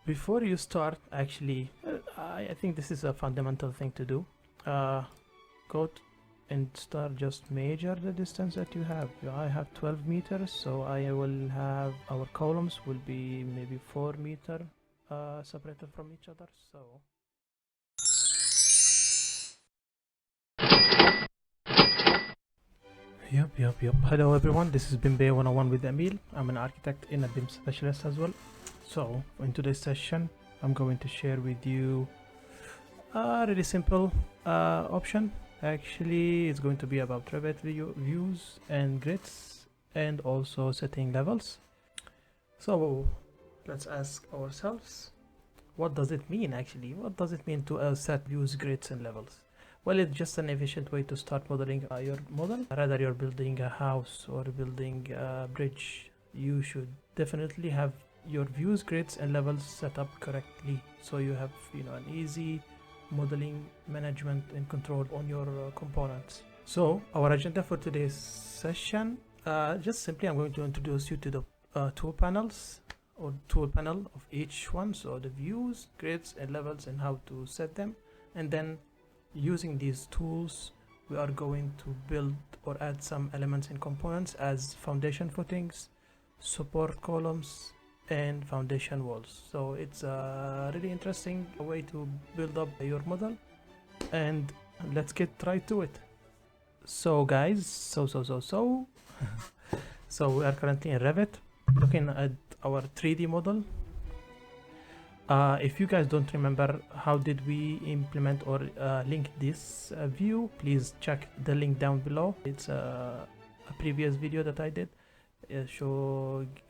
Before you start, actually, I think this is a fundamental thing to do. Go and start, just measure the distance that you have. I have 12 meters, so I will have, our columns will be maybe 4 meter separated from each other. So Yep. Hello everyone, this is BIM Bay 101 with Emil. I'm an architect and a BIM specialist as well. So in today's session, I'm going to share with you a really simple option. Actually, it's going to be about Revit views and grids and also setting levels. So let's ask ourselves, what does it mean actually? What does it mean to set views, grids and levels? Well, it's just an efficient way to start modeling your model. Rather you're building a house or building a bridge, you should definitely have your views, grids and levels set up correctly, so you have an easy modeling, management and control on your components. So our agenda for today's session, just simply I'm going to introduce you to the tool panels or tool panel of each one, so the views, grids and levels and how to set them. And then using these tools we are going to build or add some elements and components as foundation footings, support columns and foundation walls. So it's a really interesting way to build up your model, and let's get right to it. So guys, so we are currently in Revit looking at our 3D model. If you guys don't remember how did we implement or link this view, please check the link down below. It's a previous video that I did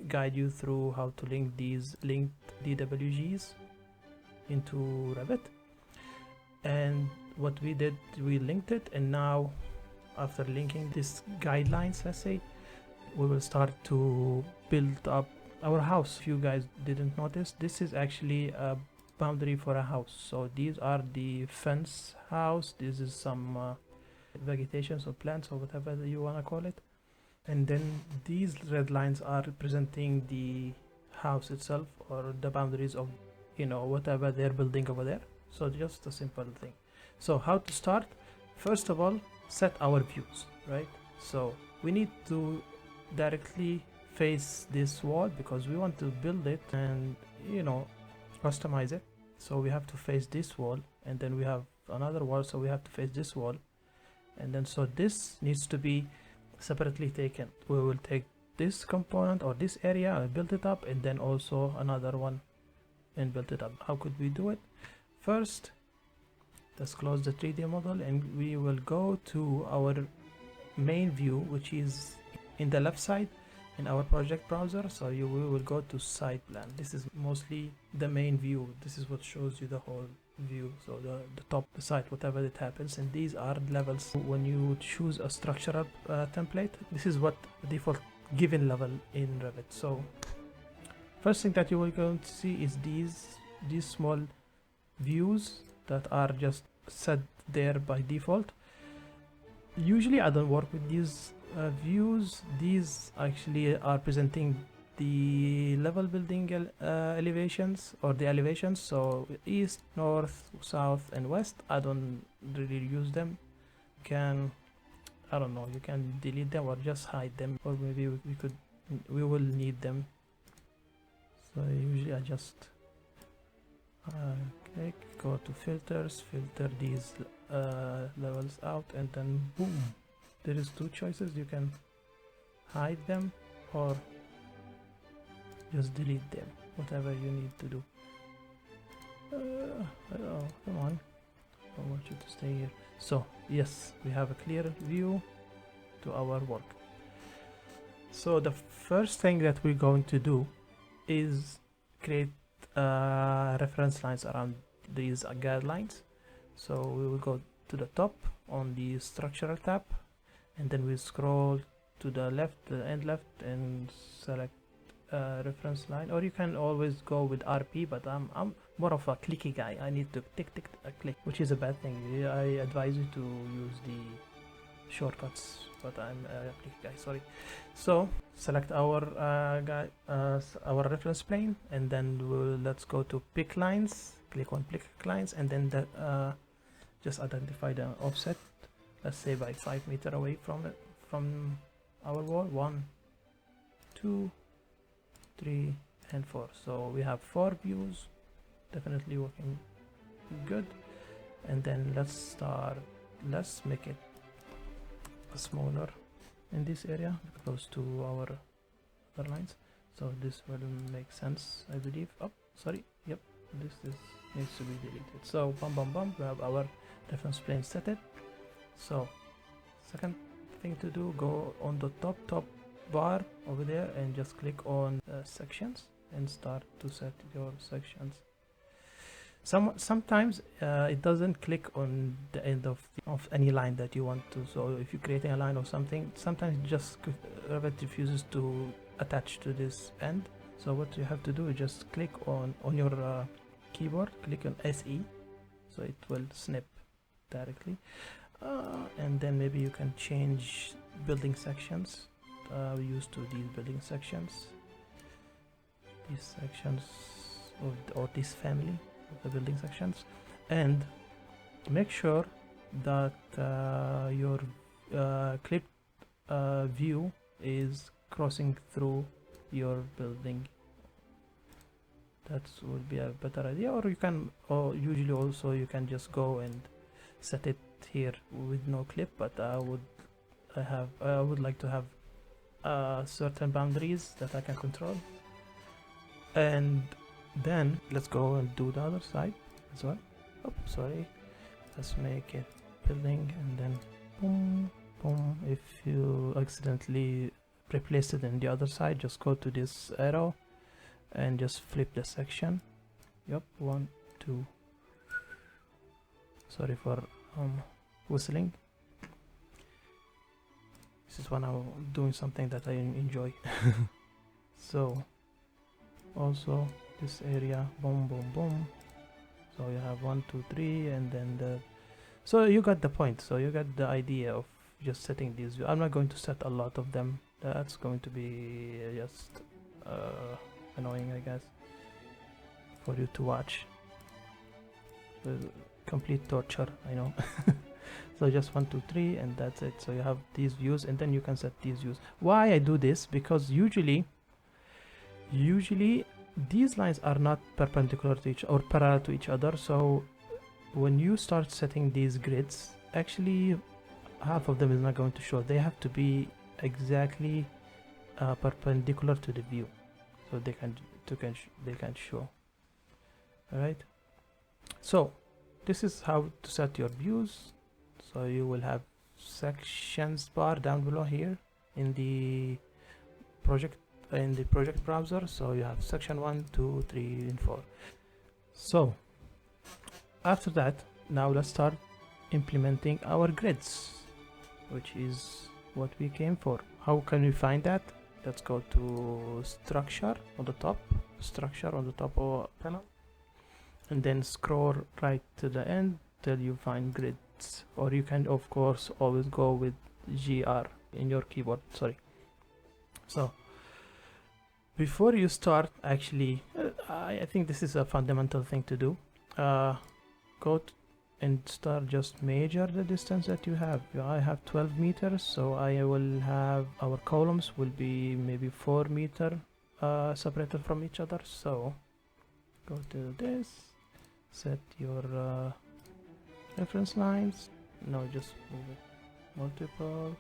guide you through how to link these linked DWGs into Revit. And what we did, we linked it, and now after linking these guidelines, let's say, we will start to build up our house. If you guys didn't notice, this is actually a boundary for a house. So these are the fence house, this is some vegetation or plants or whatever you want to call it, and then these red lines are representing the house itself or the boundaries of whatever they're building over there. So just a simple thing. So how to start? First of all, set our views, right? So we need to directly face this wall because we want to build it and customize it. So we have to face this wall, and then we have another wall, so we have to face this wall, and then so this needs to be separately taken. We will take this component or this area and build it up, and then also another one and build it up. How could we do it? First, let's close the 3D model and we will go to our main view, which is in the left side in our project browser. So we will go to site plan. This is mostly the main view. This is what shows you the whole view, so the top, the site, whatever it happens. And these are levels. When you choose a structural template, this is what the default given level in Revit. So first thing that you will going to see is these small views that are just set there by default. Usually I don't work with these views. These actually are presenting the level building elevations or the elevations, so east, north, south and west. I don't really use them. I don't know, you can delete them or just hide them, or maybe we will need them. So usually I just click, go to filters, filter these levels out, and then boom, there is two choices. You can hide them or just delete them, whatever you need to do. Oh, come on, I want you to stay here. So yes, we have a clear view to our work. So the first thing that we're going to do is create reference lines around these guidelines. So we will go to the top on the structural tab, and then we scroll to the left, the end left, and select reference line. Or you can always go with RP, but I'm more of a clicky guy. I need to tick click, which is a bad thing. I advise you to use shortcuts, but I'm a Replica guy, sorry. So select our our reference plane, and then let's go to pick lines, click on pick lines, and then just identify the offset, let's say by 5 meters away from it, from our wall. 1, 2, 3, and 4. So we have 4 views, definitely working good. And then let's make it smaller in this area, close to our other lines. So this will make sense, I believe. Oh, sorry, yep, this needs to be deleted. So bum, we have our reference plane set it. So second thing to do, go on the top bar over there and just click on sections and start to set your sections. Sometimes it doesn't click on the end of any line that you want to. So if you're creating a line or something, sometimes just Revit refuses to attach to this end. So what you have to do is just click on your keyboard, click on SE, so it will snip directly. And then maybe you can change building sections. We used to these building sections, or this family of the building sections, and make sure that your clipped view is crossing through your building. That would be a better idea. Or you can, or usually also you can just go and set it here with no clip, but I would like to have certain boundaries that I can control. And then let's go and do the other side as well. Oh, sorry, let's make it building, and then boom, boom. If you accidentally replace it in the other side, just go to this arrow and just flip the section. Yep, 1, 2. Sorry for whistling. This is when I'm doing something that I enjoy. So also this area, boom, so you have 1, 2, 3, and then so you got the point. So you got the idea of just setting these. I'm not going to set a lot of them, that's going to be just annoying, I guess, for you to watch. Complete torture, I know. So just 1, 2, 3, and that's it. So you have these views, and then you can set these views. Why I do this? Because usually these lines are not perpendicular to each or parallel to each other. So when you start setting these grids, actually half of them is not going to show. They have to be exactly perpendicular to the view, so they can show. All right. So this is how to set your views. So you will have sections bar down below here in the project browser. So you have section 1, 2, 3, and 4. So after that, now let's start implementing our grids, which is what we came for. How can we find that? Let's go to structure on the top of panel, and then scroll right to the end till you find grids. Or you can of course always go with GR in your keyboard, sorry. So before you start, actually I think this is a fundamental thing to do. Go and start, just measure the distance that you have. I have 12 meters, so I will have our columns will be maybe 4 meters separated from each other. So go to this, set your reference lines. No, just move it multiple.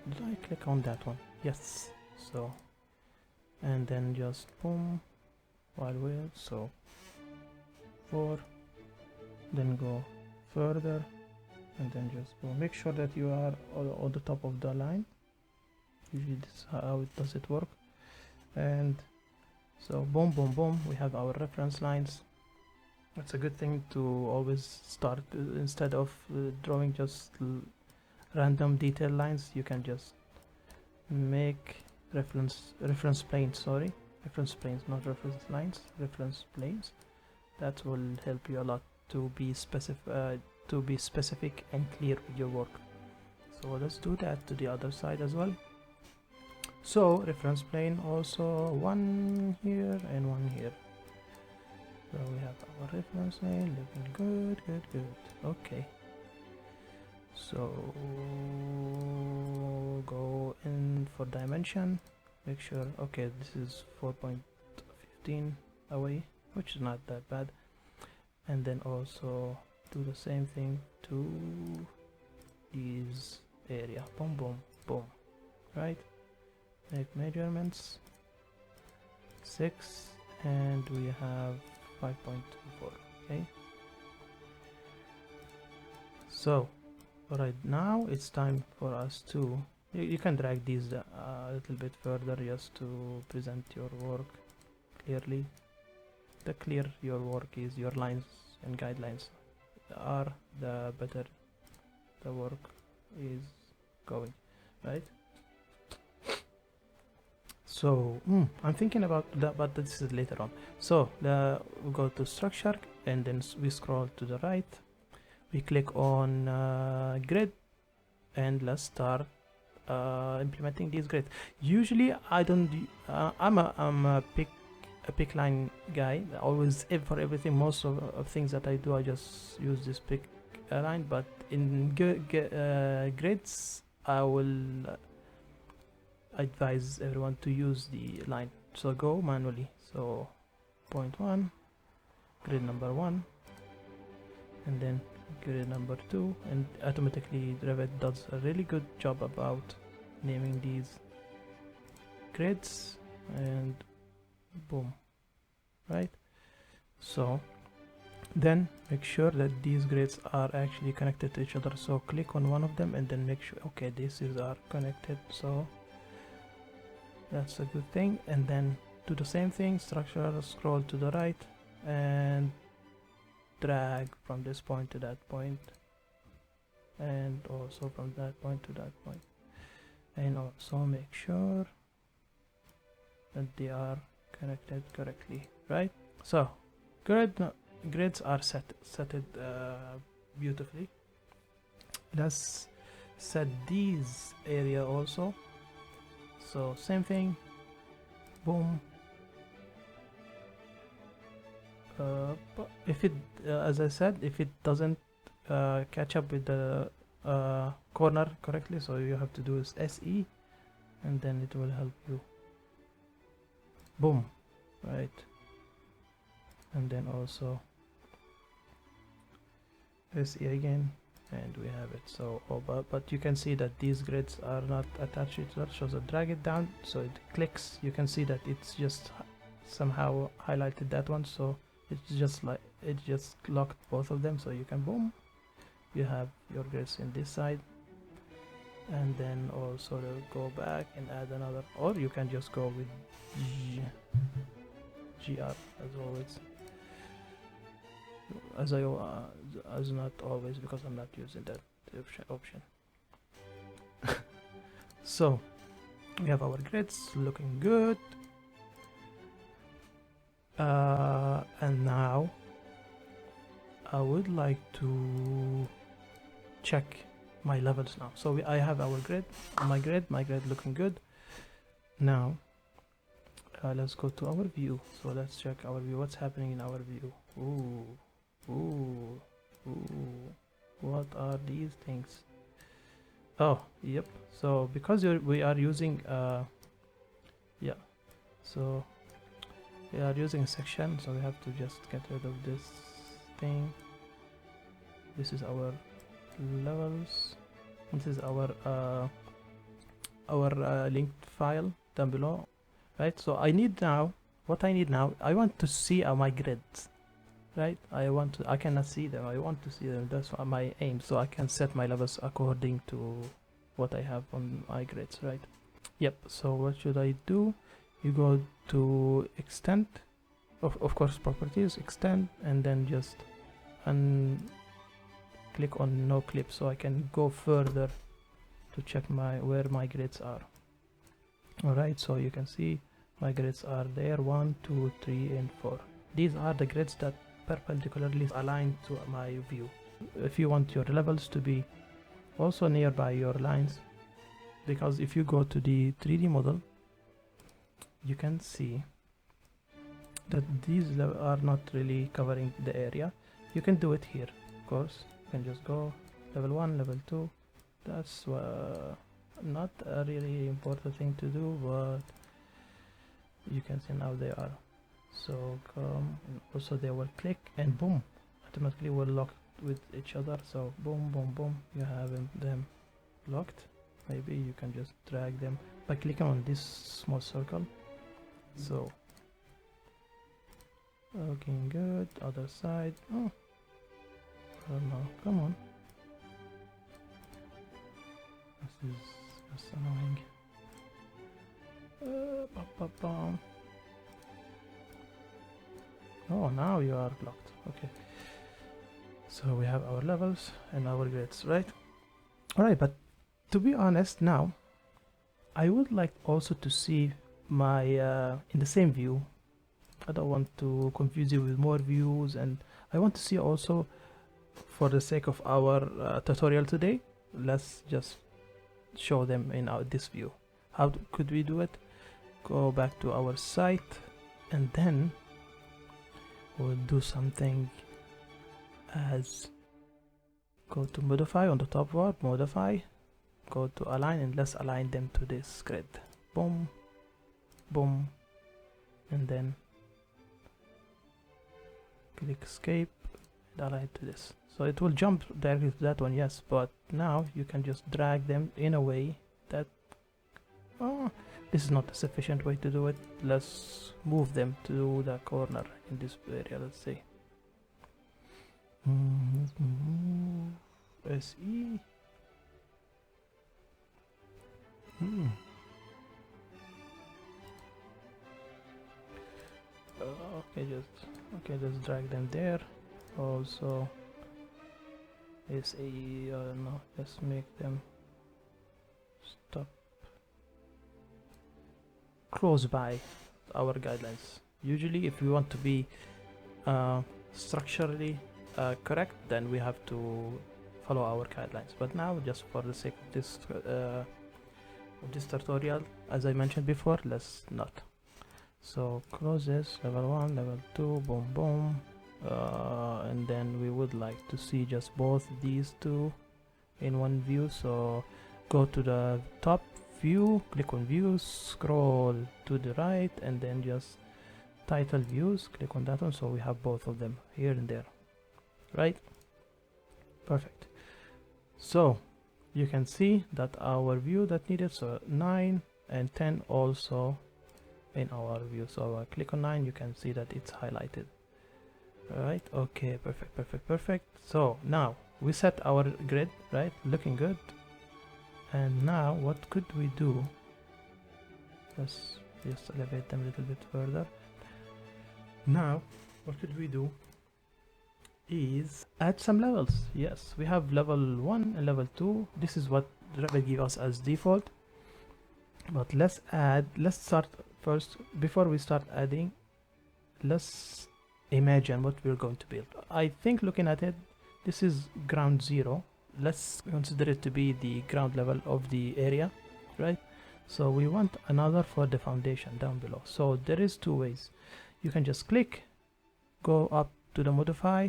Did I click on that one? Yes. So, and then just boom, while we're so 4, then go further, and then just go. Make sure that you are on the top of the line. Usually this is how it work. And so boom, we have our reference lines. That's a good thing to always start. Instead of drawing just random detail lines, you can just make reference planes, not reference lines, reference planes. That will help you a lot to be to be specific and clear with your work. So let's do that to the other side as well. So reference plane also, one here and one here. So we have our reference plane looking good. Okay. So go in for dimension, make sure, okay, this is 4.15 away, which is not that bad. And then also do the same thing to this area. Boom, right? Make measurements 6 and we have 5.24. Okay, so right now it's time for us to, you can drag these a little bit further just to present your work clearly. The clearer your work is, your lines and guidelines are, the better the work is going, right? So I'm thinking about that, but this is later on. So we go to structure and then we scroll to the right, we click on grid, and let's start implementing these grids. Usually I don't I'm a pick line guy. Always, for everything, most of things that I do, I just use this pick line, but in grids I will advise everyone to use the line. So go manually, so point 1, grid number 1, and then grid number 2, and automatically Revit does a really good job about naming these grids, and boom, right? So then make sure that these grids are actually connected to each other, so click on one of them and then make sure, okay, these are connected, so that's a good thing. And then do the same thing, structure, scroll to the right and drag from this point to that point, and also from that point to that point, and also make sure that they are connected correctly, right? So grids are set beautifully. Let's set these area also. So same thing, boom. But if it, as I said, if it doesn't catch up with the corner correctly, so you have to do is SE, and then it will help you. Boom, right? And then also SE again, and we have it. So but you can see that these grids are not attached to each other, so drag it down so it clicks. You can see that it's just somehow highlighted that one, so it's just like it just locked both of them. So you can, boom, you have your grids in this side, and then also go back and add another, or you can just go with GR as always, as not always, because I'm not using that option. So we have our grids looking good, and now I would like to check my levels now. So I have our grid, my grid looking good. Now let's go to our view. So let's check our view, what's happening in our view. Ooh, what are these things? Oh, yep. So because we are using so we are using a section, so we have to just get rid of this thing. This is our levels, this is our linked file down below, right? So I need now, what I need now, I want to see my grids, right? I cannot see them, I want to see them. That's my aim, so I can set my levels according to what I have on my grids, right? Yep. So what should I do? You go to extend, of course, properties, extend, and then just click on no clip, so I can go further to check where my grids are. All right, so you can see my grids are there, 1, 2, 3, and 4. These are the grids that perpendicularly aligned to my view. if you want your levels to be also nearby your lines, because if you go to the 3D model, you can see that these are not really covering the area. You can do it here, of course. You can just go level 1, level 2. That's not a really important thing to do, but you can see now they are. So come, and also they will click and boom, automatically will lock with each other. So boom, boom, boom, you have them locked. Maybe you can just drag them by clicking on this small circle. So looking good. Other side. Oh no, come on. This is just annoying. Oh, now you are blocked. Okay. So we have our levels and our grids, right? Alright, but to be honest now, I would like also to see my in the same view. I don't want to confuse you with more views, and I want to see also, for the sake of our tutorial today, let's just show them in this view. How could we do it? Go back to our site and then we'll do something as go to modify on the top bar, modify, go to align, and let's align them to this grid. Boom, boom, and then click escape and align to this. So it will jump directly to that one, yes, but now you can just drag them in a way that this is not a sufficient way to do it. Let's move them to the corner in this area, let's say. Let's move SE. Okay, just drag them there. Also SE, no, let's make them stop close by our guidelines. Usually if we want to be structurally correct, then we have to follow our guidelines, but now just for the sake of this tutorial, as I mentioned before, let's not. So close this, level 1, level 2, boom boom, and then we would like to see just both these two in one view. So go to the top view, click on views, scroll to the right, and then just title views, click on that one, so we have both of them here and there, right? Perfect. So you can see that our view that needed, so 9 and 10 also in our view. So I click on 9, you can see that it's highlighted. Right, okay, perfect. So now we set our grid, right, looking good. And now what could we do? Let's just elevate them a little bit further. Now what could we do is add some levels. Yes, we have level 1 and level 2. This is what Revit gives us as default, but let's start first. Before we start adding, let's imagine what we're going to build. I think looking at it, this is ground zero. Let's consider it to be the ground level of the area, right? So we want another for the foundation down below. So there is two ways. You can just click, go up to the modify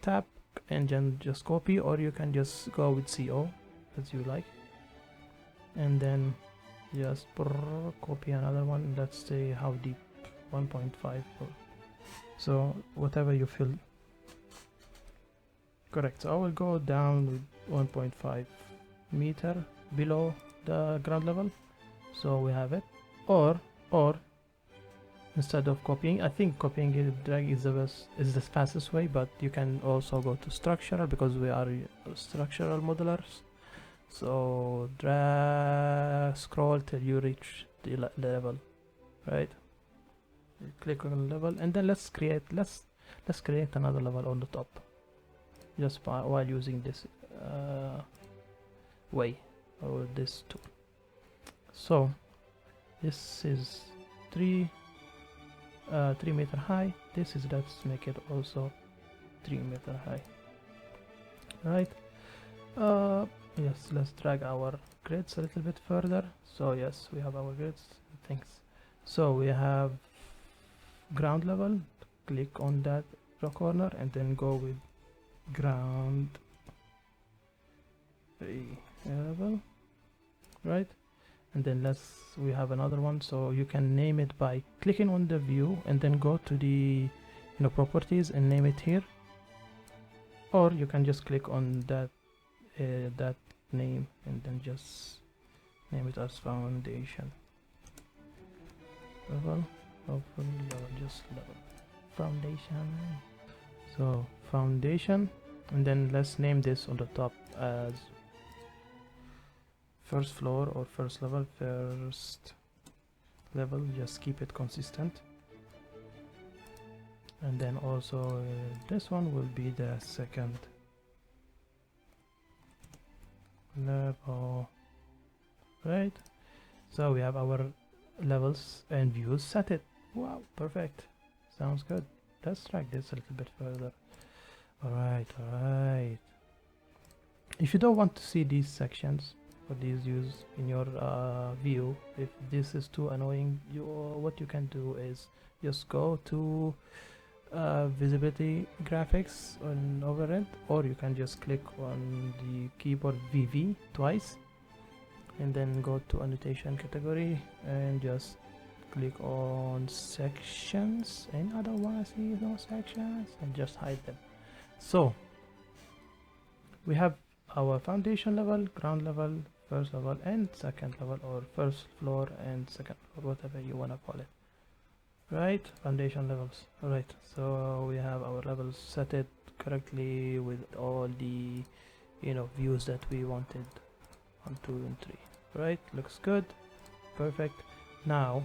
tab, and then just copy, or you can just go with CO as you like, and then just copy another one. Let's say how deep, 1.5, so whatever you feel correct. So I will go down with 1.5 meter below the ground level, so we have it. Or instead of copying, I think copying it, drag is the fastest way, but you can also go to structural, because we are structural modelers. So drag, scroll till you reach the level, right? You click on the level, and then let's create another level on the top, just while using this way, or this tool. So this is 3 meter high. This is, let's make it also 3 meter high. right? Yes, let's drag our grids a little bit further. So yes, we have our grids. Thanks. So we have ground level. Click on that corner and then go with ground level, right? And then we have another one, so you can name it by clicking on the view and then go to the properties and name it here, or you can just click on that name and then just name it as foundation level, just level foundation. So foundation, and then let's name this on the top as first floor or first level. Just keep it consistent. And then also this one will be the second level, right? So we have our levels and views set it. Wow, perfect, sounds good. Let's drag this a little bit further. All right. If you don't want to see these sections or these views in your view, if this is too annoying, what you can do is just go to visibility graphics on overhead, or you can just click on the keyboard VV twice and then go to annotation category and just click on sections, and I don't want to see those sections, and just hide them. So we have our foundation level, ground level, first level and second level, or first floor and second floor, whatever you want to call it, right? Foundation levels. All right, so we have our levels set it correctly with all the views that we wanted, 1, 2 and 3, right? Looks good, perfect. Now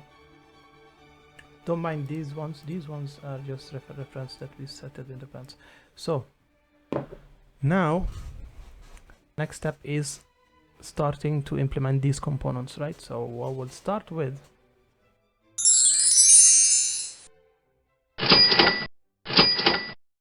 don't mind these ones are just reference that we set it in advance. So now next step is starting to implement these components, right? So what we'll start with